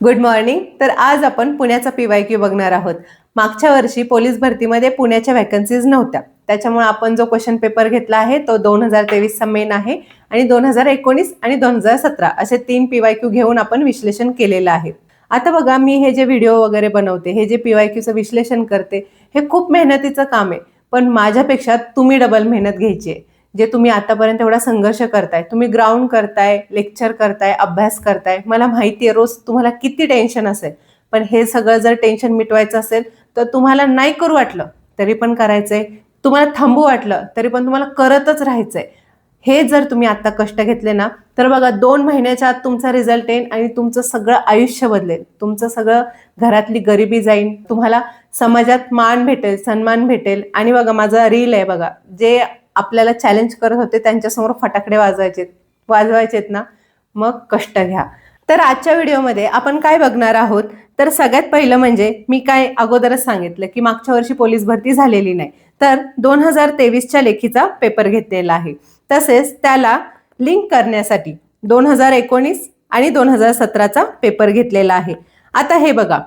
Good morning. तर आज आपण पुण्याचा PYQ बघणार आहोत. मागच्या वर्षी पोलीस भरतीमध्ये पुण्याच्या व्हॅकन्सीज नव्हत्या, त्याच्यामुळे आपण जो क्वेश्चन पेपर घेतला आहे तो 2023चा मेन आहे आणि 2019 आणि 2017 असे 3 PYQ घेऊन आपण विश्लेषण केलेलं आहे. आता बघा, मी हे जे व्हिडिओ वगैरे बनवते, हे जे PYQचं विश्लेषण करते, हे खूप मेहनतीचं काम आहे. पण माझ्यापेक्षा तुम्ही डबल मेहनत घ्यायची आहे. जे तुम्ही आतापर्यंत एवढा संघर्ष करताय, तुम्ही ग्राउंड करताय, लेक्चर करताय, अभ्यास करताय, मला माहिती आहे रोज तुम्हाला किती टेन्शन असेल. पण हे सगळं जर टेन्शन मिटवायचं असेल तर तुम्हाला नाही करू वाटलं तरी पण करायचंय, तुम्हाला थांबू वाटलं तरी पण तुम्हाला करतच राहायचंय. हे जर तुम्ही आता कष्ट घेतले ना, तर बघा 2 महिन्याच्या आत तुमचा रिझल्ट येईल आणि तुमचं सगळं आयुष्य बदलेल. तुमचं सगळं घरातली गरिबी जाईल, तुम्हाला समाजात मान भेटेल, सन्मान भेटेल. आणि बघा, माझा रील आहे बघा, जे आपल्याला चॅलेंज करत होते त्यांच्यासमोर फटाकडे वाजवायचेत ना, मग कष्ट घ्या. तर आजच्या व्हिडिओमध्ये आपण काय बघणार आहोत, तर सगळ्यात पहिलं म्हणजे मी काय अगोदरच सांगितलं की मागच्या वर्षी पोलीस भरती झालेली नाही, तर 2023च्या लेखीचा पेपर घेतलेला आहे. तसेच त्याला लिंक करण्यासाठी 2019 आणि 2017चा पेपर घेतलेला आहे. आता हे बघा,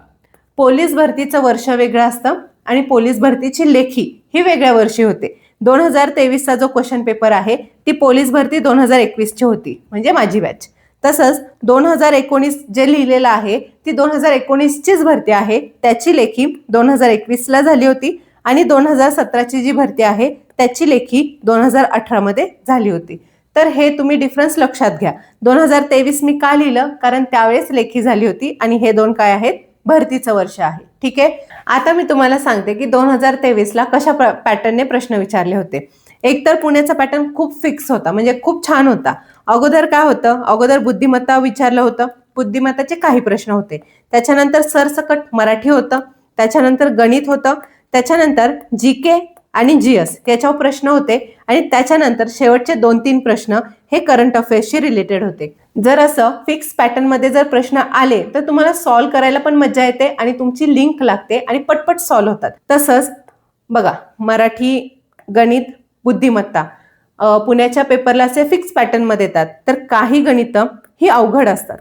पोलीस भरतीचं वर्ष वेगळं असतं आणि पोलीस भरतीची लेखी ही वेगळ्या वर्षी होते. 2023चा जो क्वेश्चन पेपर आहे ती पोलीस भरती 2021ची होती, म्हणजे माझी बॅच. तसंच 2019 जे लिहिलेलं आहे ती 2019चीच भरती आहे, त्याची लेखी 2021ला झाली होती आणि 2017ची जी भरती आहे त्याची लेखी 2018मध्ये झाली होती. तर हे तुम्ही डिफरन्स लक्षात घ्या. 2023 मी का लिहिलं, कारण त्यावेळेस लेखी झाली होती आणि हे दोन काय आहेत, भरतीचं वर्ष आहे. ठीक आहे. आता मी तुम्हाला सांगते की 2023ला कशा पॅटर्नने प्रश्न विचारले होते. एक तर पुण्याचा पॅटर्न खूप फिक्स होता, म्हणजे खूप छान होता. अगोदर काय होतं, अगोदर बुद्धिमत्ता विचारलं होतं, बुद्धिमत्ताचे काही प्रश्न होते. त्याच्यानंतर सरसकट मराठी होतं, त्याच्यानंतर गणित होतं, त्याच्यानंतर GK आणि GS याच्यावर प्रश्न होते आणि त्याच्यानंतर शेवटचे 2-3 प्रश्न हे करंट अफेअर्सशी रिलेटेड होते. जर असं फिक्स पॅटर्न मध्ये जर प्रश्न आले तर तुम्हाला सॉल्व्ह करायला पण मजा येते आणि तुमची लिंक लागते आणि पटपट सॉल्व्ह होतात. तसंच बघा, मराठी, गणित, बुद्धिमत्ता पुण्याच्या पेपरला असे फिक्स पॅटर्न मध्ये येतात. तर काही गणितं ही अवघड असतात.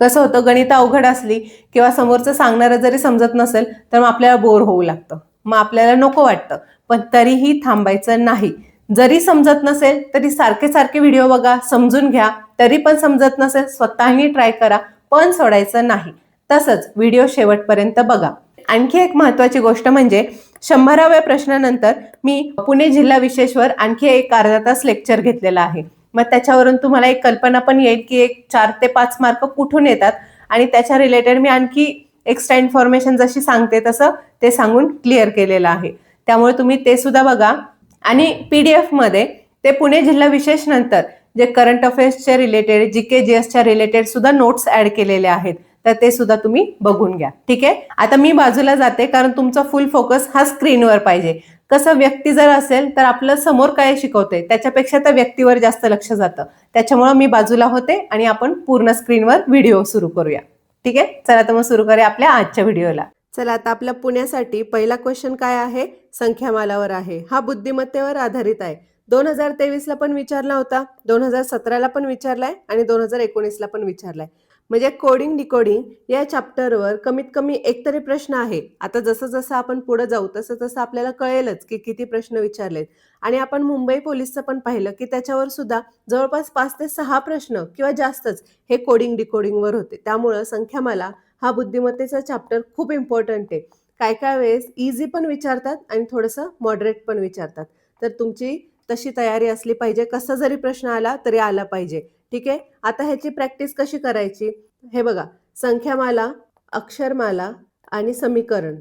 कसं होतं, गणित अवघड असली किंवा समोरचं सांगणारं जरी समजत नसेल तर मग आपल्याला बोर होऊ लागतं, मग आपल्याला नको वाटतं. पण तरीही थांबायचं नाही. जरी समजत नसेल तरी सारखे सारखे व्हिडिओ बघा, समजून घ्या. तरी पण समजत नसेल स्वतःही ट्राय करा, पण सोडायचं नाही. तसंच व्हिडिओ शेवटपर्यंत बघा. आणखी एक महत्वाची गोष्ट म्हणजे 100व्या प्रश्नानंतर मी पुणे जिल्हा विशेषवर आणखी एक अर्धा तास लेक्चर घेतलेला आहे. मग त्याच्यावरून तुम्हाला एक कल्पना पण येईल की एक 4 ते 5 मार्क कुठून येतात आणि त्याच्या रिलेटेड मी आणखी एक्स्ट्रा इन्फॉर्मेशन जशी सांगते तसं ते सांगून क्लिअर केलेलं आहे. त्यामुळे तुम्ही ते सुद्धा बघा. आणि PDF मध्ये ते पुणे जिल्हा विशेष नंतर जे करंट अफेअर्सच्या रिलेटेड, GK GSच्या रिलेटेड सुद्धा नोट्स ऍड केलेले आहेत, तर ते सुद्धा तुम्ही बघून घ्या. ठीक आहे. आता मी बाजूला जाते, कारण तुमचा फुल फोकस हा स्क्रीनवर पाहिजे. कसं, व्यक्ती जर असेल तर आपलं समोर काय शिकवते त्याच्यापेक्षा त्या व्यक्तीवर जास्त लक्ष जातं. त्याच्यामुळे मी बाजूला होते आणि आपण पूर्ण स्क्रीनवर व्हिडिओ सुरू करूया. ठीक आहे. चला तर मग सुरू करूया आपल्या आजच्या व्हिडिओला. चला, आता आपल्या पुण्यासाठी पहिला क्वेश्चन काय आहे, संख्यामालावर आहे. हा बुद्धिमत्तेवर आधारित आहे. 2023ला पण विचारला होता, 2017ला पण विचारलाय आणि 2019ला पण विचारलाय. म्हणजे कोडिंग डिकोडिंग या चॅप्टरवर कमीत कमी एक तरी प्रश्न आहे. आता जसं जसं आपण पुढे जाऊ तसं तसं आपल्याला कळेलच की किती प्रश्न विचारलेत. आणि आपण मुंबई पोलीसचं पण पाहिलं की त्याच्यावर सुद्धा जवळपास 5 ते 6 प्रश्न किंवा जास्तच हे कोडिंग डिकोडिंगवर होते. त्यामुळं संख्यामाला हा बुद्धिमत्तेचा चॅप्टर खूप इम्पॉर्टंट आहे. काय काय वेळेस इझी पण विचारतात आणि थोडंसं मॉडरेट पण विचारतात. तर तुमची तशी तयारी असली पाहिजे, कसा जरी प्रश्न आला तरी आला पाहिजे. ठीक आहे. आता ह्याची प्रॅक्टिस कशी करायची, हे बघा. संख्यामाला, अक्षरमाला आणि समीकरण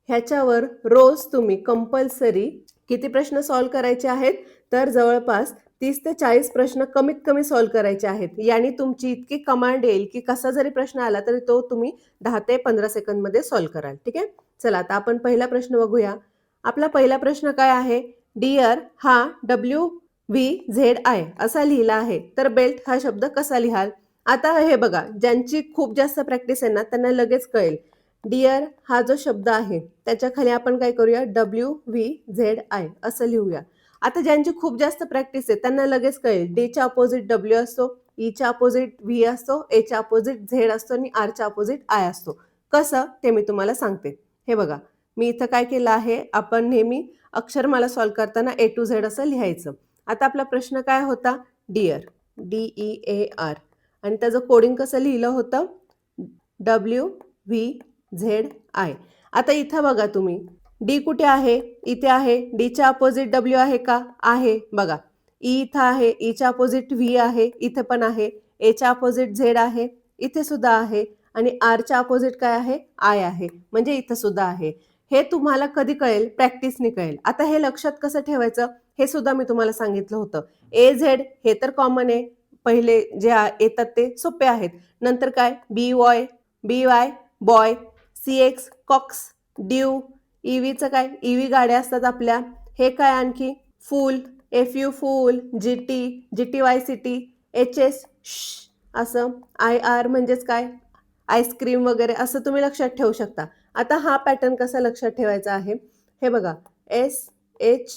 ह्याच्यावर रोज तुम्ही कंपल्सरी किती प्रश्न सॉल्व्ह करायचे आहेत, तर जवळपास 30 ते 40 प्रश्न कमीत कमी सॉल्व्ह करायचे आहेत. यानी तुमची इतकी कमांड येईल की कसा जरी प्रश्न आला तरी तो तुम्ही 10 ते 15 सेकंदमध्ये सॉल्व्ह कराल. ठीक आहे. चला, आता आपण पहिला प्रश्न बघूया. आपला पहिला प्रश्न काय आहे, डिअर हा WVZI असा लिहिला आहे, तर बेल्ट हा शब्द कसा लिहाल. आता हे बघा, ज्यांची खूप जास्त प्रॅक्टिस आहे ना त्यांना लगेच कळेल. डिअर हा जो शब्द आहे त्याच्या खाली आपण काय करूया, WVZI असं लिहूया. आता ज्यांची खूप जास्त प्रॅक्टिस आहे त्यांना लगेच कळेल, डीच्या अपोजिट W असतो, ईच्या अपोजिट व्ही असतो, एच्या अपोजिट झेड असतो आणि आरच्या अपोजिट आय असतो. कसं ते मी तुम्हाला सांगते. हे बघा, मी इथं काय केलं आहे, आपण नेहमी अक्षरमाला सॉल्व्ह करताना ए टू झेड असं लिहायचं. आता आपला प्रश्न काय होता, डिअर, DEAR, आणि त्याचं कोडिंग कसं लिहिलं होतं, WVZI. आता इथं बघा तुम्ही, डी कुठे आहे, इथे आहे, डीच्या अपोजिट डब्ल्यू आहे का, आहे, बघा ई इथं आहे, ईच्या अपोजिट व्ही आहे, इथे पण आहे, एच्या अपोजिट झेड आहे, इथे सुद्धा आहे, आणि आरच्या अपोजिट काय आहे, आय आहे, म्हणजे इथं सुद्धा आहे. हे तुम्हाला कधी कळेल, प्रॅक्टिसने कळेल. आता हे लक्षात कसं ठेवायचं हे सुद्धा मी तुम्हाला सांगितलं होतं. ए झेड हे तर कॉमन आहे, पहिले जे येतात ते सोपे आहेत. नंतर काय, BY बॉय, CX कॉक्स, ड्यू, ईव्हीचं काय, ईव्ही गाड्या असतात आपल्या. हे काय आणखी, फूल, FU फूल, GTY सिटी, HS असं, IR म्हणजेच काय, आईस्क्रीम वगैरे, असं तुम्ही लक्षात ठेवू शकता. आता हा पॅटर्न कसा लक्षात ठेवायचा आहे, हे बघा, SHIRTG,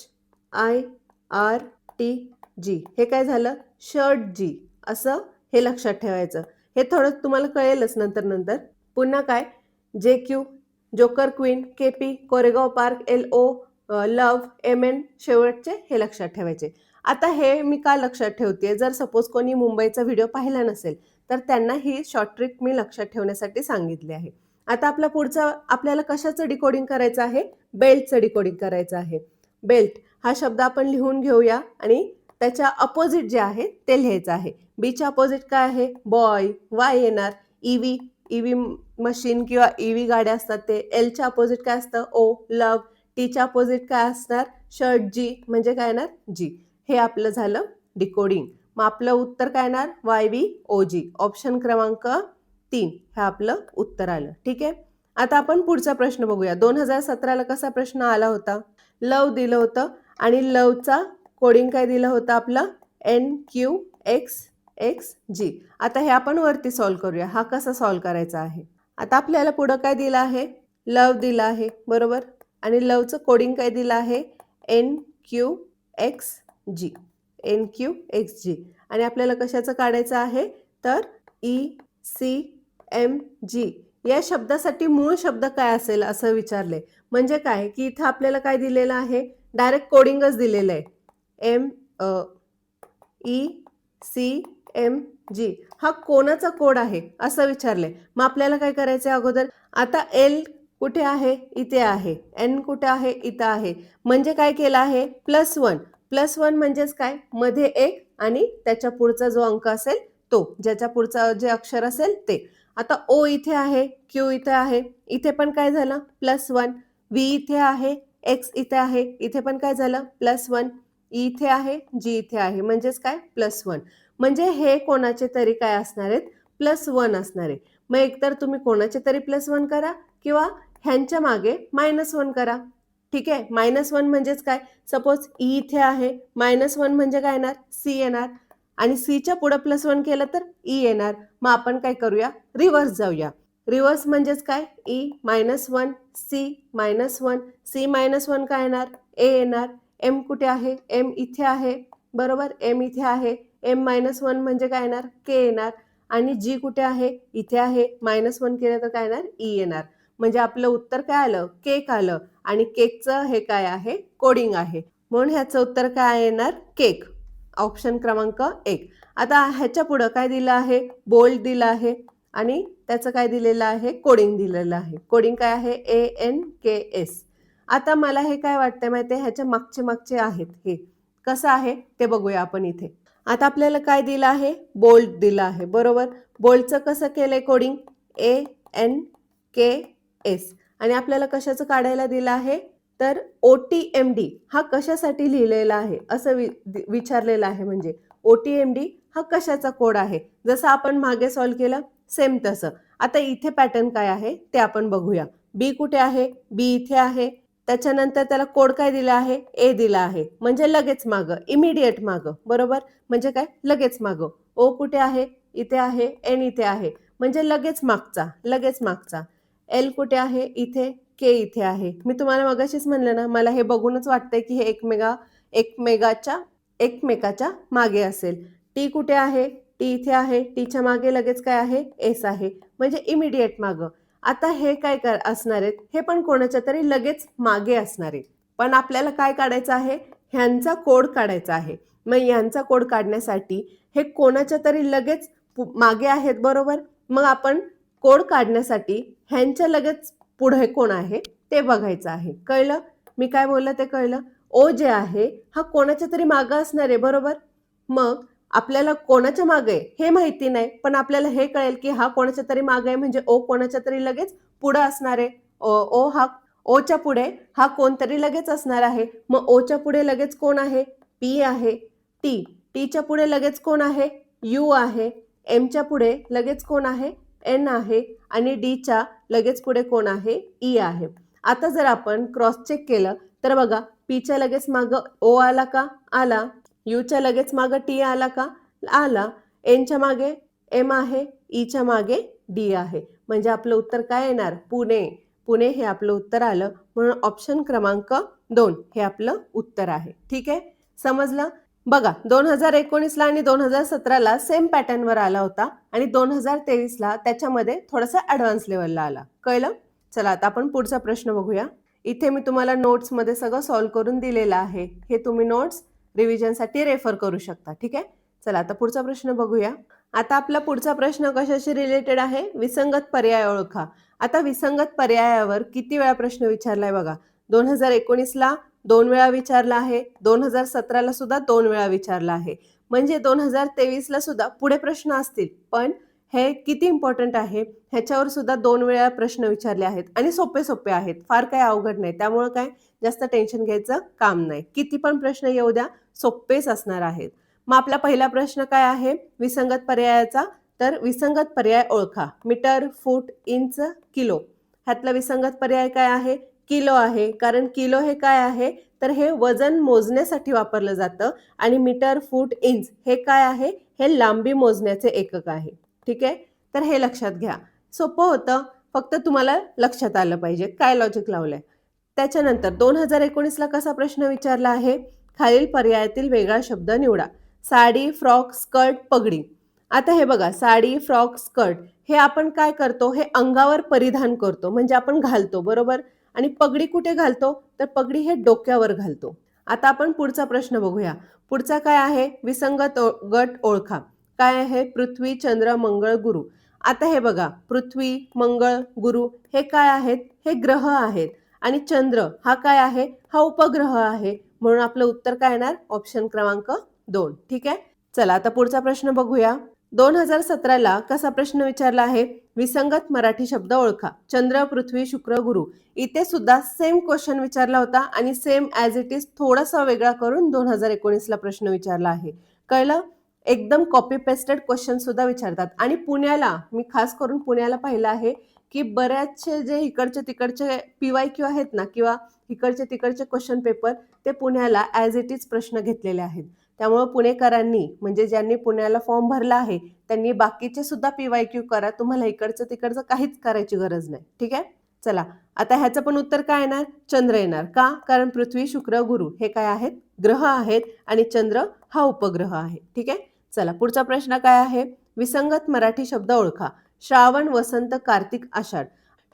हे काय झालं, शर्ट जी, असं हे लक्षात ठेवायचं. हे थोडं तुम्हाला कळेलच नंतर. पुन्हा काय, JQ, joker queen, KP, Koregaon park, LO, लव, MN शेवटचे हे लक्षात ठेवायचे. आता हे मी का लक्षात ठेवते, जर सपोज कोणी मुंबईचा व्हिडिओ पाहिला नसेल तर त्यांना ही शॉर्ट ट्रिक मी लक्षात ठेवण्यासाठी सांगितली आहे. आता आपला पुढचा, आपल्याला कशाचं डिकोडिंग करायचं आहे, बेल्टचं डिकोडिंग करायचं आहे. बेल्ट हा शब्द आपण लिहून घेऊया आणि त्याच्या अपोजिट जे आहे ते लिहायचं आहे. बीच्या अपोजिट काय आहे, बॉय, वाय येणार, ईव्ही मशीन किंवा ईव्ही गाड्या असतात ते. एलच्या अपोजिट काय असतं, ओ, लव. टीच्या अपोजिट काय असणार, शर्ट, जी, म्हणजे काय येणार, जी. हे आपलं झालं डिकोडिंग. मग आपलं उत्तर काय येणार, YVOG, ऑप्शन क्रमांक 3 हे आपलं उत्तर आलं. ठीक आहे. आता आपण पुढचा प्रश्न बघूया. 2017ला कसा प्रश्न आला होता, लव दिलं होतं आणि लवचा कोडिंग काय दिलं होतं आपलं, NQXXG. आता हे आपण वरती सॉल्व्ह करूया. हा कसा सॉल्व्ह करायचा आहे, आता आपल्याला पुढं काय दिलं आहे, लव दिला आहे, बरोबर, आणि लवचं कोडिंग काय दिलं आहे, NQXG. आणि आपल्याला कशाचं काढायचं आहे, तर ECMG. या शब्दासाठी मूळ शब्द काय असेल असं विचारले. म्हणजे काय की इथं आपल्याला काय दिलेलं आहे, डायरेक्ट कोडिंगच दिलेलं आहे, ECMG. हा कोणाचा कोड आहे असं विचारले. मग आपल्याला काय करायचं अगोदर, आता L कुठे आहे, इथे आहे, N कुठे आहे, इथं आहे, म्हणजे काय केलं आहे, +1. +1 म्हणजेच काय, मध्ये एक आणि त्याच्या पुढचा जो अंक असेल तो, ज्याच्या पुढचा जे अक्षर असेल ते. आता O इथे आहे, Q इथे आहे, इथे पण काय झालं, +1. V इथे आहे, X इथे आहे, इथे पण काय झालं, +1. E इथे आहे, G इथे आहे, म्हणजेच काय, +1. म्हणजे हे कोणाचे तरी काय असणार आहेत, +1 असणार आहे. मग एकतर तुम्ही कोणाचे तरी +1 करा किंवा ह्यांच्या मागे -1 करा. ठीक आहे. -1 म्हणजेच काय, सपोज ई इथे आहे, -1 म्हणजे काय येणार, C येणार, आणि सीच्या पुढे +1 केलं तर ई येणार. मग आपण काय करूया, रिव्हर्स जाऊया. रिव्हर्स म्हणजेच काय, E -1, C -1, C -1 काय येणार, ए येणार. M कुठे आहे, M इथे आहे, बरोबर, M इथे आहे, M -1 म्हणजे काय येणार, K येणार, आणि G कुठे आहे, इथे आहे, -1 केलं तर काय येणार, E येणार. म्हणजे आपलं उत्तर काय आलं, केक आलं, आणि केकचं हे काय आहे, कोडिंग आहे, म्हणून ह्याचं उत्तर काय येणार, केक, ऑप्शन क्रमांक 1. आता ह्याच्या पुढं काय दिलं आहे, बोल्ड दिलं आहे आणि त्याचं काय दिलेलं आहे, कोडिंग दिलेलं आहे. कोडिंग काय आहे, ANKS. आता मला हे काय वाटतंय माहिती आहे, ह्याच्या मागचे आहेत, हे कसं आहे ते बघूया आपण इथे. आता आपल्याला काय दिलं आहे, बोल्ड दिलं आहे, बरोबर. बोल्डचं कसं केलंय कोडिंग, ANKS. आणि आपल्याला कशाचं काढायला दिलं आहे, तर OTMD हा कशासाठी लिहिलेला आहे असं विचारलेलं आहे. म्हणजे OTMD हा कशाचा कोड आहे, जसं आपण मागे सॉल्व्ह केलं सेम तसं. आता इथे पॅटर्न काय आहे ते आपण बघूया. बी कुठे आहे, बी इथे आहे, त्याच्यानंतर त्याला कोड काय दिला आहे, ए दिला आहे, म्हणजे लगेच मागं, इमिडिएट मागं, बरोबर, म्हणजे काय, लगेच मागं. ओ कुठे आहे, इथे आहे, एन इथे आहे, म्हणजे लगेच मागचा. एल कुठे आहे, इथे, के इथे आहे. मी तुम्हाला मगाशीच म्हणलं ना, मला हे बघूनच वाटतंय की हे एकमेकाच्या मागे असेल. टी कुठे आहे, टी इथे आहे, टीच्या मागे लगेच काय आहे, एस आहे, म्हणजे इमिडिएट मागं. आता हे काय असणार आहेत, हे पण कोणाच्या तरी लगेच मागे असणार आहे. पण आपल्याला काय काढायचं आहे, ह्यांचा कोड काढायचा आहे. मग ह्यांचा कोड काढण्यासाठी हे कोणाच्या तरी लगेच मागे आहेत, बरोबर. मग आपण कोड काढण्यासाठी ह्यांच्या लगेच पुढे कोण आहे ते बघायचं आहे. कळलं मी काय बोललं ते कळलं. ओ जे आहे हा कोणाच्या तरी मागं असणार आहे, बरोबर. मग आपल्याला कोणाच्या मागे हे माहिती नाही, पण आपल्याला हे कळेल की हा कोणाच्या तरी मागे आहे, म्हणजे ओ कोणाच्या तरी लगेच पुढे असणार आहे. ओ हा ओच्या पुढे हा कोणतरी लगेच असणार आहे. मग ओच्या पुढे लगेच कोण आहे, पी आहे. टीच्या पुढे लगेच कोण आहे, यू आहे. एमच्या पुढे लगेच कोण आहे, एन आहे. आणि डीच्या लगेच पुढे कोण आहे, ई आहे. आता जर आपण क्रॉस चेक केलं तर बघा, पीच्या लगेच मागं ओ आला का, आला. यूच्या लगेच मागं टी आला का, आला. एनच्या मागे एम आहे, ईच्या मागे डी आहे. म्हणजे आपलं उत्तर काय येणार, पुणे. पुणे हे आपलं उत्तर आलं. म्हणून ऑप्शन क्रमांक 2 हे आपलं उत्तर आहे. ठीक आहे, समजलं. बघा 2019ला आणि 2017ला सेम पॅटर्नवर आला होता आणि 2023ला त्याच्यामध्ये थोडासा ॲडव्हान्स लेवलला आला. कळलं. चला आता आपण पुढचा प्रश्न बघूया. इथे मी तुम्हाला नोट्समध्ये सगळं सॉल्व्ह करून दिलेलं आहे. हे तुम्ही नोट्स रिव्हिजनसाठी रेफर करू शकता. ठीक आहे, चला आता पुढचा प्रश्न बघूया. आता आपला पुढचा प्रश्न कशाशी रिलेटेड आहे, विसंगत पर्याय ओळखा. आता विसंगत पर्यायावर किती वेळा प्रश्न विचारलाय बघा. 2019ला 2 वेळा विचारला आहे, 2017ला सुद्धा 2 वेळा विचारला आहे. म्हणजे 2023ला सुद्धा पुढे प्रश्न असतील, पण हे किती इम्पॉर्टंट आहे ह्याच्यावर सुद्धा 2 वेळा प्रश्न विचारले आहेत आणि सोपे सोपे आहेत, फार काही अवघड नाही. त्यामुळे काय जास्त टेन्शन घ्यायचं काम नाही. किती पण प्रश्न येऊ द्या, सोपेच असणार आहेत. मग आपला पहिला प्रश्न काय आहे विसंगत पर्यायाचा, तर विसंगत पर्याय ओळखा. मीटर, फूट, इंच, किलो. ह्यातला विसंगत पर्याय काय आहे, किलो आहे. कारण किलो हे काय आहे, तर हे वजन मोजण्यासाठी वापरलं जातं आणि मीटर, फूट, इंच हे काय आहे, हे लांबी मोजण्याचे एकक आहे. ठीक आहे, तर हे लक्षात घ्या. सोपं होतं, फक्त तुम्हाला लक्षात आलं पाहिजे काय लॉजिक लावलंय. त्याच्यानंतर 2019ला कसा प्रश्न विचारला आहे, खालील पर्यायातील वेगळा शब्द निवडा. साडी, फ्रॉक, स्कर्ट, पगडी. आता हे बघा, साडी, फ्रॉक, स्कर्ट हे आपण काय करतो, हे अंगावर परिधान करतो, म्हणजे आपण घालतो, बरोबर. आणि पगडी कुठे घालतो, तर पगडी हे डोक्यावर घालतो. आता आपण पुढचा प्रश्न बघूया. पुढचा काय आहे, विसंगत गट ओळखा. काय आहे, पृथ्वी, चंद्र, मंगळ, गुरु. आता हे बघा, पृथ्वी, मंगळ, गुरु हे काय आहेत, हे ग्रह आहेत. आणि चंद्र हा काय आहे, हा उपग्रह आहे. म्हणून आपलं उत्तर काय येणार, ऑप्शन क्रमांक 2. ठीक आहे, चला आता पुढचा प्रश्न बघूया. 2017ला कसा प्रश्न विचारला आहे, विसंगत मराठी शब्द ओळखा. चंद्र, पृथ्वी, शुक्र, गुरु. इथे सुद्धा सेम क्वेश्चन विचारला होता आणि सेम ॲज इट इज थोडासा वेगळा करून 2019ला प्रश्न विचारला आहे. कळलं. एकदम कॉपी पेस्टेड क्वेश्चन सुद्धा विचारतात. आणि पुण्याला मी खास करून पुण्याला पाहिलं आहे की बऱ्याचशे जे इकडचे तिकडचे PYQ आहेत ना, किंवा इकडचे तिकडचे क्वेश्चन पेपर ते पुण्याला ॲज इट इज प्रश्न घेतलेले आहेत. त्यामुळे पुणेकरांनी, म्हणजे ज्यांनी पुण्याला फॉर्म भरला आहे त्यांनी बाकीचे सुद्धा PYQ करा. तुम्हाला इकडचं तिकडचं काहीच करायची गरज नाही. ठीक आहे, चला आता ह्याचं पण उत्तर काय येणार, चंद्र येणार. का, कारण पृथ्वी, शुक्र, गुरु हे काय आहेत, ग्रह आहेत आणि चंद्र हा उपग्रह आहे. ठीक आहे, चला पुढचा प्रश्न काय आहे, विसंगत मराठी शब्द ओळखा. श्रावण, वसंत, कार्तिक, आषाढ.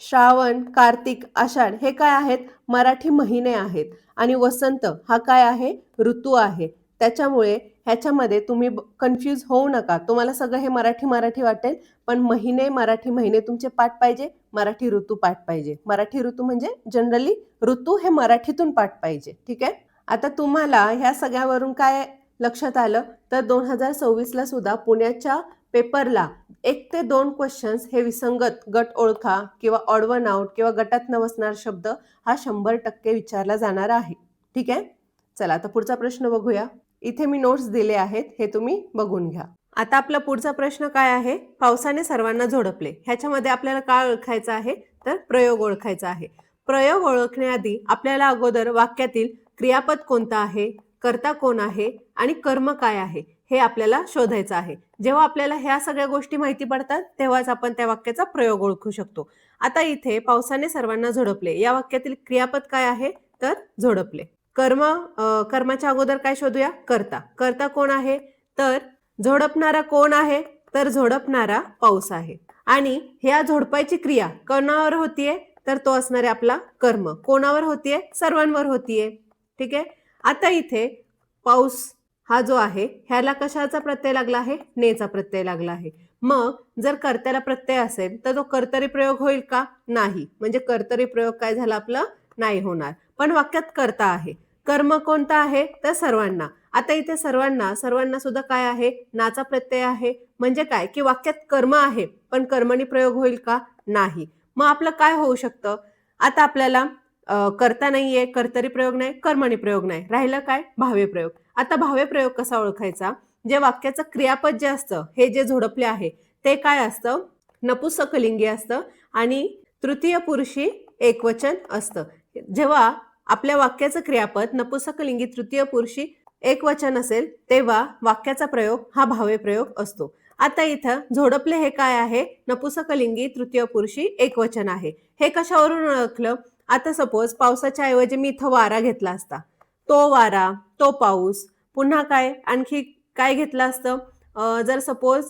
श्रावण, कार्तिक, आषाढ हे काय आहेत, मराठी महिने आहेत. आणि वसंत हा काय आहे, ऋतू आहे. त्याच्यामुळे ह्याच्यामध्ये तुम्ही कन्फ्यूज होऊ नका. तुम्हाला सगळं हे मराठी मराठी वाटेल, पण महिने, मराठी महिने तुमचे पाठ पाहिजे, मराठी ऋतू पाठ पाहिजे. मराठी ऋतू म्हणजे जनरली ऋतू हे मराठीतून पाठ पाहिजे. ठीक आहे, आता तुम्हाला ह्या सगळ्यावरून काय लक्षात आलं, तर 2026ला सुद्धा पुण्याच्या पेपरला 1 ते 2 क्वेश्चन्स हे विसंगत गट ओळखा किंवा ऑड वन आउट किंवा गटात नसणार शब्द हा 100% विचारला जाणार आहे. ठीक आहे, चला आता पुढचा प्रश्न बघूया. इथे मी नोट्स दिले आहेत, हे तुम्ही बघून घ्या. आता आपला पुढचा प्रश्न काय आहे, पावसाने सर्वांना झोडपले. ह्याच्यामध्ये आपल्याला काय ओळखायचं आहे, तर प्रयोग ओळखायचा आहे. प्रयोग ओळखण्याआधी आपल्याला अगोदर वाक्यातील क्रियापद कोणतं आहे, कर्ता कोण आहे आणि कर्म काय आहे हे आपल्याला शोधायचं आहे. जेव्हा आपल्याला ह्या सगळ्या गोष्टी माहिती पडतात तेव्हाच आपण त्या वाक्याचा प्रयोग ओळखू शकतो. आता इथे पावसाने सर्वांना झोडपले या वाक्यातील क्रियापद काय आहे, तर झोडपले. कर्माच्या अगोदर काय शोधूया, कर्ता. कर्ता कोण आहे, तर झोडपणारा कोण आहे? तर झोडपणारा पाऊस आहे. आणि ह्या झोडपायची क्रिया कोणावर होतीये? तर तो असणारे आपला कर्म. कोणावर होतीये? सर्वांवर होतीये. ठीक आहे. आता इथे पाऊस हा जो आहे ह्याला कशाचा प्रत्यय लागला आहे? नेचा प्रत्यय लागला आहे. मग जर कर्त्याला प्रत्यय असेल तर तो कर्तरी प्रयोग होईल का? नाही. म्हणजे कर्तरी प्रयोग काय झाला आपलं? नाही होणार. पण वाक्यात कर्ता आहे. कर्म कोणता आहे? तर सर्वांना. आता इथे सर्वांना सुद्धा काय आहे? नाचा प्रत्यय आहे. म्हणजे काय की वाक्यात कर्म आहे पण कर्मणी प्रयोग होईल का? नाही. मग आपलं काय होऊ शकतं? आता आपल्याला कर्ता नाहीये, कर्तरी प्रयोग नाही, कर्मणी प्रयोग नाही, राहिलं काय? भावे प्रयोग. आता भावे प्रयोग कसा ओळखायचा? जे वाक्याचं क्रियापद जे असतं हे जे झोडपले आहे ते काय असतं? नपुंसकलिंगी असतं आणि तृतीय पुरुषी एकवचन असतं. जेव्हा आपल्या वाक्याचं क्रियापद नपुंसकलिंगी तृतीय पुरुषी एकवचन असेल तेव्हा वाक्याचा प्रयोग हा भावे प्रयोग असतो. आता इथं झोडपले हे काय आहे? नपुंसकलिंगी तृतीय पुरुषी एकवचन आहे. हे कशावरून ओळखलं? आता सपोज पावसाच्या ऐवजी मी इथं वारा घेतला असता. तो वारा, तो पाऊस, पुन्हा काय आणखी काय घेतलं असतं? जर सपोज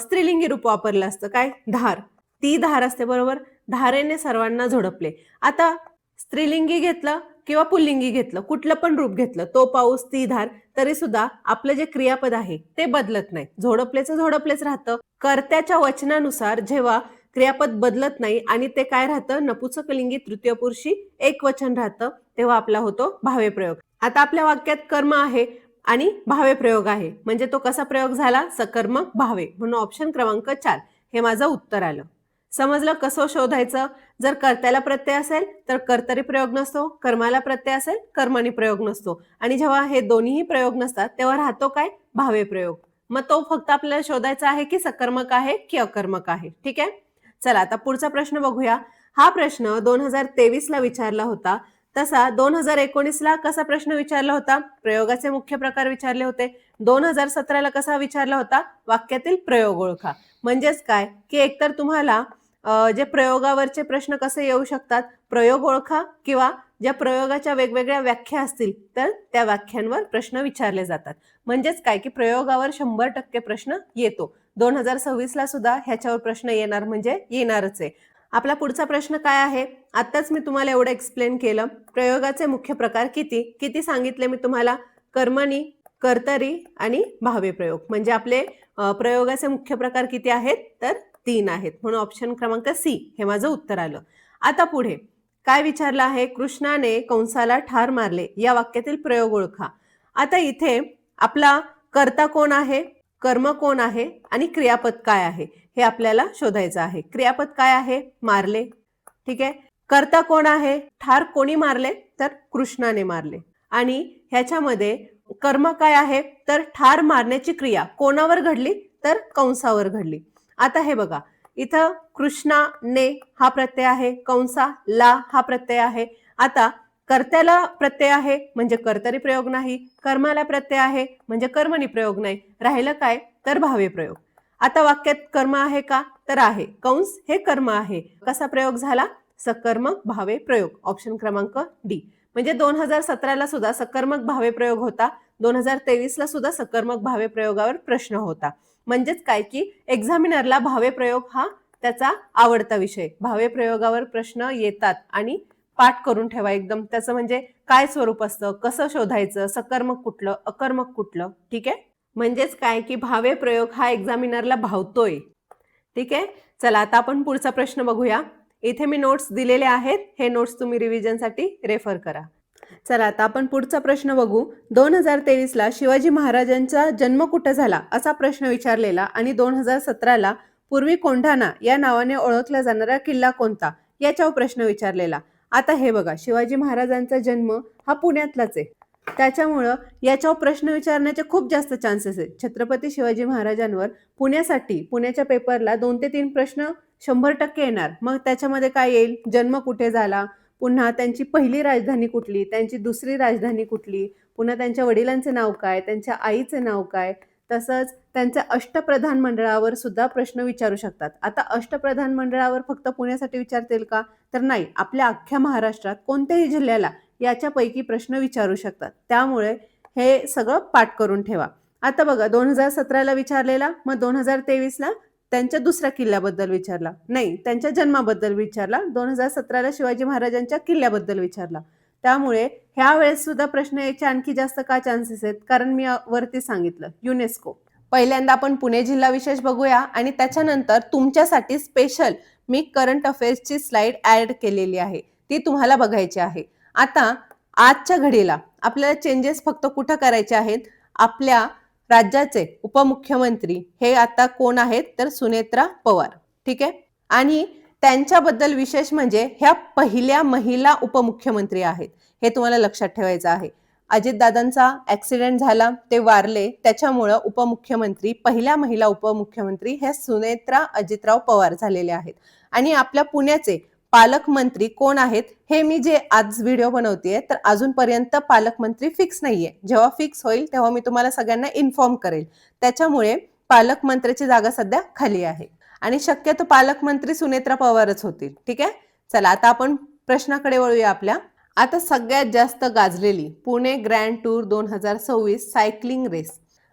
स्त्रीलिंगी रूप वापरलं असतं काय? धार. ती धार असते बरोबर. धारेने सर्वांना झोडपले. आता स्त्रीलिंगी घेतलं किंवा पुल्लिंगी घेतलं, कुठलं पण रूप घेतलं, तो पाऊस, ती धार, तरी सुद्धा आपलं जे क्रियापद आहे ते बदलत नाही. झोडपलेचं झोडपलेच राहतं. कर्त्याच्या वचनानुसार जेव्हा क्रियापद बदलत नाही आणि ते काय राहतं? नपुंसकलिंगी तृतीय पुरुषी एकवचन राहतं तेव्हा आपला होतो भावे प्रयोग. आता आपल्या वाक्यात कर्म आहे आणि भावे प्रयोग आहे. म्हणजे तो कसा प्रयोग झाला? सकर्मक भावे. म्हणून ऑप्शन क्रमांक 4 हे माझं उत्तर आलं. समजलं कसं शोधायचं? जर कर्त्याला प्रत्यय असेल तर कर्तरी प्रयोग नसतो, कर्माला प्रत्यय असेल कर्मणी प्रयोग नसतो आणि जेव्हा हे दोन्हीही प्रयोग नसतात तेव्हा राहतो काय? भावे प्रयोग. मग तो फक्त आपल्याला शोधायचा आहे की सकर्मक आहे की अकर्मक आहे. ठीक आहे. चला आता पुढचा प्रश्न बघूया. हा प्रश्न 2023 ला विचारला होता. तसा 2019 ला कसा प्रश्न विचारला होता? प्रयोगाचे मुख्य प्रकार विचारले होते. 2017 ला कसा विचारला होता? वाक्यातील प्रयोग ओळखा. म्हणजेच काय की एकतर तुम्हाला जे प्रयोगावरचे प्रश्न कसे येऊ शकतात? प्रयोग ओळखा किंवा ज्या प्रयोगाच्या वेगवेगळ्या व्याख्या असतील तर त्या व्याख्यांवर प्रश्न विचारले जातात. म्हणजेच काय की प्रयोगावर 100% प्रश्न येतो. 2026 ला सुद्धा ह्याच्यावर प्रश्न येणार म्हणजे येणारच आहे. आपला पुढचा प्रश्न काय आहे? आताच मी तुम्हाला एवढं एक्सप्लेन केलं. प्रयोगाचे मुख्य प्रकार किती किती सांगितले मी तुम्हाला? कर्मणी, कर्तरी आणि भावे प्रयोग. म्हणजे आपले प्रयोगाचे मुख्य प्रकार किती आहेत? तर 3 आहेत. म्हणून ऑप्शन क्रमांक सी हे माझं उत्तर आलं. आता पुढे काय विचारलं आहे? कृष्णाने कंसाला ठार मारले या वाक्यातील प्रयोग ओळखा. आता इथे आपला कर्ता कोण आहे? कर्म कोण आहे? आणि क्रियापद काय आहे? हे आपल्याला शोधायचं आहे. क्रियापद काय आहे? मारले. ठीक आहे. कर्ता कोण आहे? ठार कोणी मारले? तर कृष्णाने मारले. आणि ह्याच्यामध्ये कर्म काय आहे? तर ठार मारण्याची क्रिया कोणावर घडली? तर कंसावर घडली. आता हे बघा, इथं कृष्णाने हा प्रत्यय आहे, कंसाला हा प्रत्यय आहे. आता कर्त्याला प्रत्यय आहे म्हणजे कर्तरी प्रयोग नाही, कर्माला प्रत्यय आहे म्हणजे कर्मणी प्रयोग नाही, राहिलं काय? तर भावे प्रयोग. आता वाक्यात कर्म आहे का? तर आहे. कंस हे कर्म आहे. कसा प्रयोग झाला? सकर्मक भावे प्रयोग. ऑप्शन क्रमांक डी. म्हणजे 2017 ला सुद्धा सकर्मक भावे प्रयोग होता. 2023 ला सुद्धा सकर्मक भावे प्रयोगावर प्रश्न होता. म्हणजेच काय की एक्झामिनरला भावे प्रयोग हा त्याचा आवडता विषय. भावे प्रयोगावर प्रश्न येतात आणि पाठ करून ठेवा एकदम. त्याचं म्हणजे काय स्वरूप असतं, कसं शोधायचं, सकर्मक कुठलं, अकर्मक कुठलं. ठीक आहे. म्हणजेच काय की भावे प्रयोग हा एक्झामिनरला भावतोय. ठीक आहे. चला आता आपण पुढचा प्रश्न बघूया. इथे मी नोट्स दिलेले आहेत. हे नोट्स तुम्ही रिव्हिजनसाठी रेफर करा. चला आता आपण पुढचा प्रश्न बघू. 2023 ला शिवाजी महाराजांचा जन्म कुठे झाला असा प्रश्न विचारलेला आणि 2017 ला पूर्वी कोंढाणा या नावाने ओळखला जाणारा किल्ला कोणता याच्यावर प्रश्न विचारलेला. आता हे बघा, शिवाजी महाराजांचा जन्म हा पुण्यातलाच आहे. त्याच्यामुळं याच्यावर प्रश्न विचारण्याचे खूप जास्त चान्सेस आहेत. छत्रपती शिवाजी महाराजांवर पुण्याच्या पेपरला 2 ते 3 प्रश्न 100% येणार. मग त्याच्यामध्ये काय येईल? जन्म कुठे झाला, पुन्हा त्यांची पहिली राजधानी कुठली, त्यांची दुसरी राजधानी कुठली, पुन्हा त्यांच्या वडिलांचे नाव काय, त्यांच्या आईचे नाव काय, तसंच त्यांच्या अष्टप्रधान मंडळावर सुद्धा प्रश्न विचारू शकतात. आता अष्टप्रधान मंडळावर फक्त पुण्यासाठी विचारतील का? तर नाही, आपल्या अख्ख्या महाराष्ट्रात कोणत्याही जिल्ह्याला याच्यापैकी प्रश्न विचारू शकतात. त्यामुळे हे सगळं पाठ करून ठेवा. आता बघा 2017ला विचारलेला, मग 2023ला त्यांच्या दुसऱ्या किल्ल्याबद्दल विचारला, नाही त्यांच्या जन्माबद्दल विचारला, 2017ला शिवाजी महाराजांच्या किल्ल्याबद्दल विचारला. त्यामुळे ह्या वेळेस सुद्धा प्रश्न यायचे आणखी जास्त का चान्सेस आहेत, कारण मी वरती सांगितलं युनेस्को. पहिल्यांदा आपण पुणे जिल्हा विशेष बघूया आणि त्याच्यानंतर तुमच्यासाठी स्पेशल मी करंट अफेअर्सची स्लाइड ऍड केलेली आहे, ती तुम्हाला बघायची आहे. आता आजच्या घडीला आपल्याला चेंजेस फक्त कुठं करायचे आहेत, आपल्या राज्याचे उपमुख्यमंत्री हे आता कोण आहेत, तर सुनेत्रा पवार. ठीक आहे. आणि त्यांच्याबद्दल विशेष म्हणजे ह्या पहिल्या महिला उपमुख्यमंत्री आहेत, हे तुम्हाला लक्षात ठेवायचं आहे. अजितदादांचा ऍक्सिडेंट झाला, ते वारले, त्याच्यामुळं उपमुख्यमंत्री, पहिल्या महिला उपमुख्यमंत्री ह्या सुनेत्रा अजितराव पवार झालेले आहेत. आणि आपल्या पुण्याचे पालकमंत्री कोण आहेत, हे मी जे आज व्हिडिओ बनवतेय, तर अजूनपर्यंत पालकमंत्री फिक्स नाहीये. जेव्हा फिक्स होईल तेव्हा मी तुम्हाला सगळ्यांना इन्फॉर्म करेल. त्याच्यामुळे पालकमंत्र्याची जागा सध्या खाली आहे आणि शक्यतो पालकमंत्री सुनेत्रा पवारच होतील. ठीक आहे. चला आता आपण प्रश्नाकडे वळूया आपल्या. आता सगळ्यात जास्त गाजलेली Pune grand tour 2026 cycling race.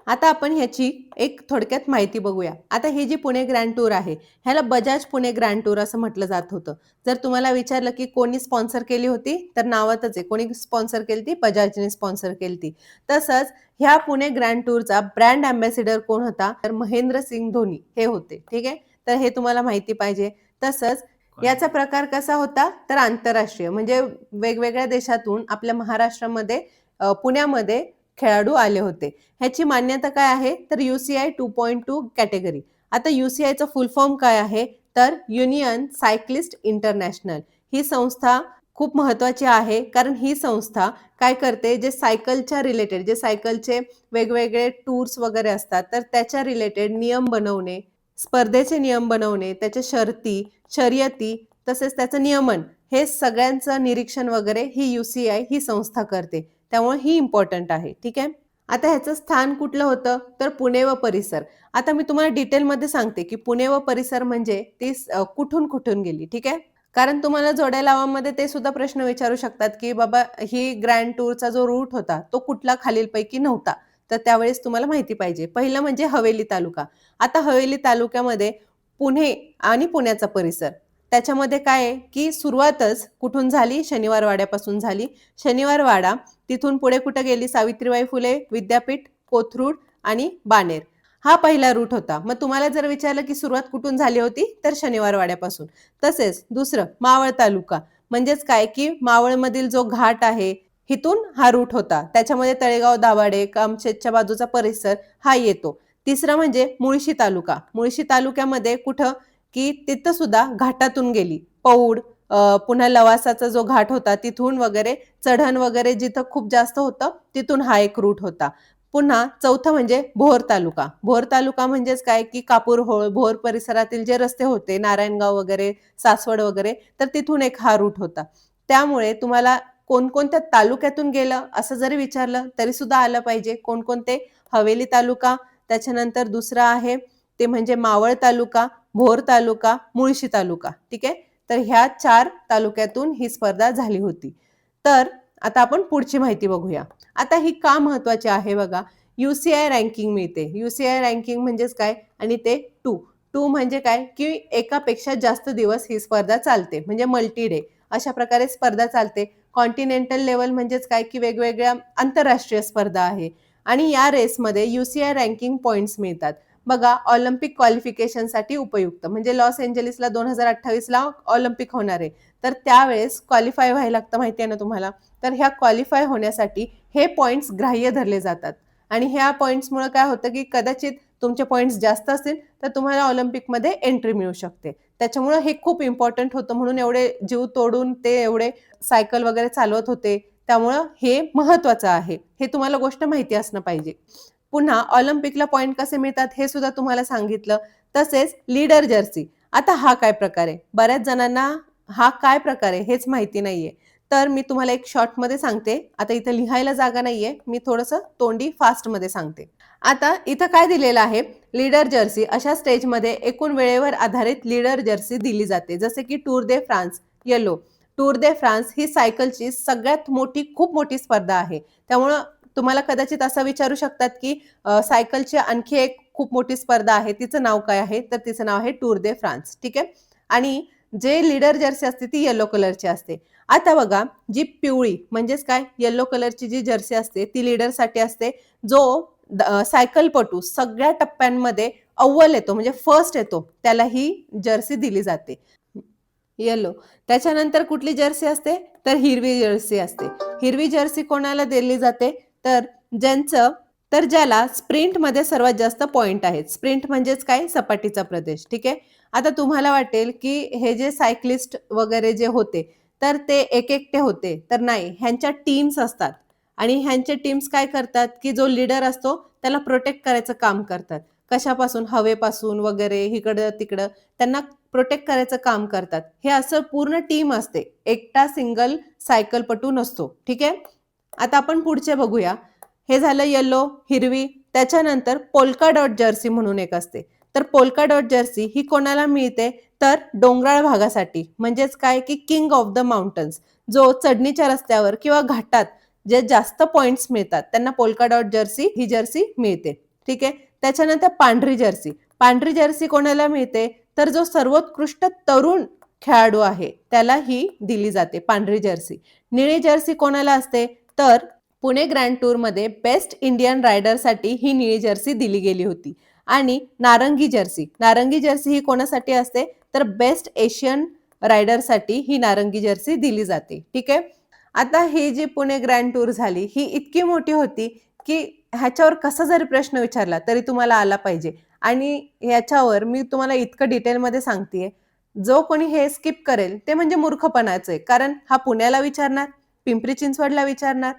आता आपण ह्याची एक थोडक्यात माहिती बघूया. आता ही जी पुणे ग्रँड टूर आहे, ह्याला बजाज पुणे ग्रँड टूर असं म्हटलं जात होतं. जर तुम्हाला विचारलं की कोणी स्पॉन्सर केली होती, तर नावातच आहे, कोणी स्पॉन्सर केली ती, बजाजने स्पॉन्सर केली ती. तसंच ह्या पुणे ग्रँड टूरचा ब्रँड अँबॅसिडर कोण होता, तर महेंद्र सिंग धोनी हे होते. ठीक आहे. तर हे तुम्हाला माहिती पाहिजे. तसंच याचा प्रकार कसा होता, तर आंतरराष्ट्रीय, म्हणजे वेगवेगळ्या देशातून आपल्या महाराष्ट्रामध्ये पुण्यामध्ये खेळाडू आले होते. ह्याची मान्यता काय आहे, तर UCI 2.2 कॅटेगरी. आता UCIचं फुल फॉर्म काय आहे, तर युनियन सायक्लिस्ट इंटरनॅशनल. ही संस्था खूप महत्वाची आहे, कारण ही संस्था काय करते, जे सायकलच्या रिलेटेड, जे सायकलचे वेगवेगळे टूर्स वगैरे असतात, तर त्याच्या रिलेटेड नियम बनवणे, स्पर्धेचे नियम बनवणे, त्याच्या शर्यती, तसेच त्याचं नियमन, हे सगळ्यांचं निरीक्षण वगैरे ही UCI ही संस्था करते. त्यामुळे ही इम्पॉर्टंट आहे. ठीक आहे. आता ह्याचं स्थान कुठलं होतं, तर पुणे व परिसर. आता मी तुम्हाला डिटेलमध्ये सांगते की पुणे व परिसर म्हणजे ती कुठून कुठून गेली. ठीक आहे. कारण तुम्हाला जोड्या लावामध्ये ते सुद्धा प्रश्न विचारू शकतात की बाबा ही ग्रँड टूरचा जो रूट होता तो कुठला खालीलपैकी नव्हता, तर त्यावेळेस तुम्हाला माहिती पाहिजे. पहिलं म्हणजे हवेली तालुका. आता हवेली तालुक्यामध्ये पुणे आणि पुण्याचा परिसर, त्याच्यामध्ये काय आहे की सुरुवातच कुठून झाली, शनिवार वाड्यापासून झाली. शनिवार वाडा, तिथून पुढे कुठे गेली, सावित्रीबाई फुले विद्यापीठ, कोथरूड आणि बाणेर, हा पहिला रूट होता. मग तुम्हाला जर विचारलं की सुरुवात कुठून झाली होती, तर शनिवार वाड्यापासून. तसेच दुसरं मावळ तालुका, म्हणजेच काय की मावळमधील जो घाट आहे, हिथून हा रूट होता. त्याच्यामध्ये तळेगाव, दाभाडे, कामशेतच्या बाजूचा परिसर हा येतो. तिसरं म्हणजे मुळशी तालुका. मुळशी तालुक्यामध्ये कुठं, की तिथं सुद्धा घाटातून गेली. पौड, पुन्हा लवासाचा जो घाट होता तिथून वगैरे, चढण वगैरे जिथं खूप जास्त होतं तिथून हा एक रूट होता. पुन्हा चौथं म्हणजे भोर तालुका. भोर तालुका म्हणजेच काय की कापूरहोळ, भोर परिसरातील जे रस्ते होते, नारायणगाव वगैरे, सासवड वगैरे, तर तिथून एक हा रूट होता. त्यामुळे तुम्हाला कोणकोणत्या तालुक्यातून गेलं असं जरी विचारलं तरी सुद्धा आलं पाहिजे. कोणकोणते, हवेली तालुका, त्याच्यानंतर दुसरा आहे ते म्हणजे मावळ तालुका, भोर तालुका, मुळशी तालुका. ठीक आहे. तर ह्या 4 तालुक्यातून ही स्पर्धा झाली होती. तर आता आपण पुढची माहिती बघूया. आता ही का महत्वाची आहे बघा. UCI रँकिंग मिळते. UCI रँकिंग म्हणजेच काय, आणि ते 2 म्हणजे काय की एकापेक्षा जास्त दिवस ही स्पर्धा चालते, म्हणजे मल्टी डे अशा प्रकारे स्पर्धा चालते. कॉन्टिनेंटल लेवल म्हणजेच काय की वेगवेगळ्या आंतरराष्ट्रीय स्पर्धा आहे. आणि या रेसमध्ये UCI रँकिंग पॉइंट्स मिळतात. बघा, ऑलिम्पिक क्वालिफिकेशनसाठी उपयुक्त, म्हणजे लॉस एंजलिसला 2028ला ऑलिम्पिक होणार आहे, तर त्यावेळेस क्वालिफाय व्हायला लागतं, माहिती आहे ना तुम्हाला. तर ह्या क्वालिफाय होण्यासाठी हे पॉइंट्स ग्राह्य धरले जातात. आणि ह्या पॉइंट्समुळे काय होतं की कदाचित तुमचे पॉइंट्स जास्त असतील तर तुम्हाला ऑलिम्पिकमध्ये एंट्री मिळू शकते. त्याच्यामुळे हे खूप इम्पॉर्टंट होतं, म्हणून एवढे जीव तोडून ते एवढे सायकल वगैरे चालवत होते. त्यामुळं हे महत्वाचं आहे, हे तुम्हाला गोष्ट माहिती असणं पाहिजे. पुन्हा ऑलिम्पिकला पॉइंट कसे मिळतात हे सुद्धा तुम्हाला सांगितलं. तसेच लीडर जर्सी. आता हा काय प्रकार आहे, बऱ्याच जणांना हा काय प्रकार आहे हेच माहिती नाहीये. तर मी तुम्हाला एक शॉर्टमध्ये सांगते. आता इथं लिहायला जागा नाहीये, मी थोडंसं तोंडी फास्टमध्ये सांगते. आता इथं काय दिलेलं आहे, लीडर जर्सी अशा स्टेजमध्ये एकूण वेळेवर आधारित लीडर जर्सी दिली जाते. जसे की टूर दे फ्रान्स येलो. टूर दे फ्रान्स ही सायकलची सगळ्यात मोठी, खूप मोठी स्पर्धा आहे. त्यामुळं तुम्हाला कदाचित असं विचारू शकतात की सायकलची आणखी एक खूप मोठी स्पर्धा आहे, तिचं नाव काय आहे? तर तिचं नाव आहे टूर दे फ्रान्स. ठीक आहे. आणि जे लीडर जर्सी असते ती येलो कलरची असते. आता बघा, जी पिवळी म्हणजेच काय, येलो कलरची जी जर्सी असते ती लीडरसाठी असते, जो सायकलपटू सगळ्या टप्प्यांमध्ये अव्वल येतो म्हणजे फर्स्ट येतो, त्याला ही जर्सी दिली जाते. येलो. त्याच्यानंतर कुठली जर्सी असते? तर हिरवी जर्सी असते. हिरवी जर्सी कोणाला दिली जाते? तर ज्यांचं ज्याला स्प्रिंटमध्ये सर्वात जास्त पॉइंट आहेत. स्प्रिंट म्हणजेच काय? सपाटीचा प्रदेश. ठीक आहे. आता तुम्हाला वाटेल, की हे जे सायक्लिस्ट वगैरे जे होते, तर ते एक-एकटे होते. तर नाही, ह्यांच्या टीम्स असतात आणि ह्यांचे टीम्स काय करतात, की जो लीडर असतो त्याला प्रोटेक्ट करायचं काम करतात. कशापासून? हवेपासून वगैरे इकडं-तिकडं त्यांना प्रोटेक्ट करायचं काम करतात. हे असं पूर्ण टीम असते. एकटा सिंगल सायकलपटू नसतो. ठीक आहे. आता आपण पुढचे बघूया. हे झालं येलो, हिरवी. त्याच्यानंतर पोल्का डॉट जर्सी म्हणून एक असते. तर पोल्का डॉट जर्सी ही कोणाला मिळते? तर डोंगराळ भागासाठी. म्हणजेच काय, की किंग ऑफ द माउंटन्स, जो चढणीच्या रस्त्यावर किंवा घाटात जे जास्त पॉइंट्स मिळतात त्यांना पोल्का डॉट जर्सी ही जर्सी मिळते. ठीक आहे. त्याच्यानंतर पांढरी जर्सी. पांढरी जर्सी कोणाला मिळते? तर जो सर्वोत्कृष्ट तरुण खेळाडू आहे त्याला ही दिली जाते पांढरी जर्सी. निळी जर्सी कोणाला असते? तर पुणे ग्रँड टूरमध्ये बेस्ट इंडियन रायडरसाठी ही निळी जर्सी दिली गेली होती. आणि नारंगी जर्सी. नारंगी जर्सी ही कोणासाठी असते? तर बेस्ट एशियन रायडरसाठी ही नारंगी जर्सी दिली जाते. ठीक आहे. आता ही जी पुणे ग्रँड टूर झाली ही इतकी मोठी होती, की ह्याच्यावर कसा जरी प्रश्न विचारला तरी तुम्हाला आला पाहिजे. आणि ह्याच्यावर मी तुम्हाला इतकं डिटेलमध्ये सांगतेय, जो कोणी हे स्किप करेल ते म्हणजे मूर्खपणाचं आहे. कारण हा पुण्याला विचारणार, पिंपरी चिंचवडला विचारणार,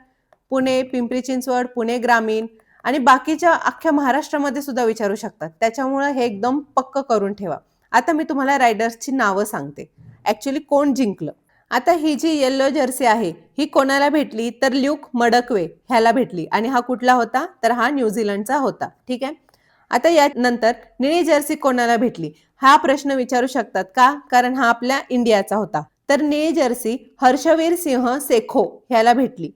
पुणे, पिंपरी चिंचवड, पुणे ग्रामीण आणि बाकीच्या अख्ख्या महाराष्ट्रामध्ये सुद्धा विचारू शकतात. त्याच्यामुळे हे एकदम पक्क करून ठेवा. आता मी तुम्हाला रायडर्सची नावं सांगते. ॲक्च्युअली कोण जिंकलं. आता ही जी येलो जर्सी आहे ही कोणाला भेटली? तर ल्यूक मडकवे ह्याला भेटली. आणि हा कुठला होता? तर हा न्यूझीलंडचा होता. ठीक आहे. आता यानंतर निळी जर्सी कोणाला भेटली? हा प्रश्न विचारू शकतात. का? कारण हा आपल्या इंडियाचा होता. तर निळी जर्सी हर्षवीर सिंह सेखो ह्याला भेटली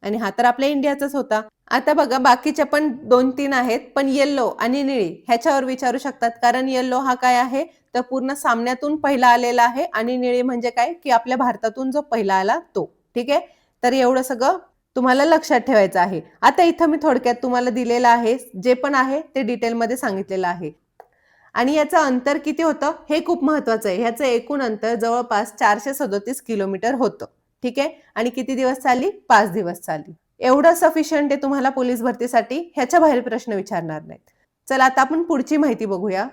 आणि हा तर आपल्या इंडियाचाच होता. आता बघा, बाकीच्या पण 2-3 आहेत, पण येल्लो आणि निळी ह्याच्यावर विचारू शकतात. कारण येल्लो हा काय आहे? तर पूर्ण सामन्यातून पहिला आलेला आहे आणि निळी म्हणजे काय, की आपल्या भारतातून जो पहिला आला तो. ठीक आहे. तर एवढं सगळं तुम्हाला लक्षात ठेवायचं आहे. आता इथं मी थोडक्यात तुम्हाला दिलेलं आहे, जे पण आहे ते डिटेलमध्ये सांगितलेलं आहे. आणि याचं अंतर किती होतं हे खूप महत्वाचं आहे. ह्याचं एकूण अंतर जवळपास 437 किलोमीटर होतं. ठीक आहे. आणि किती दिवस चालली? 5 दिवस चालली. एवढं सफिशियंट आहे तुम्हाला पोलीस भरतीसाठी. ह्याच्या बाहेर प्रश्न विचारणार नाहीत. चला आता आपण पुढची माहिती बघूया.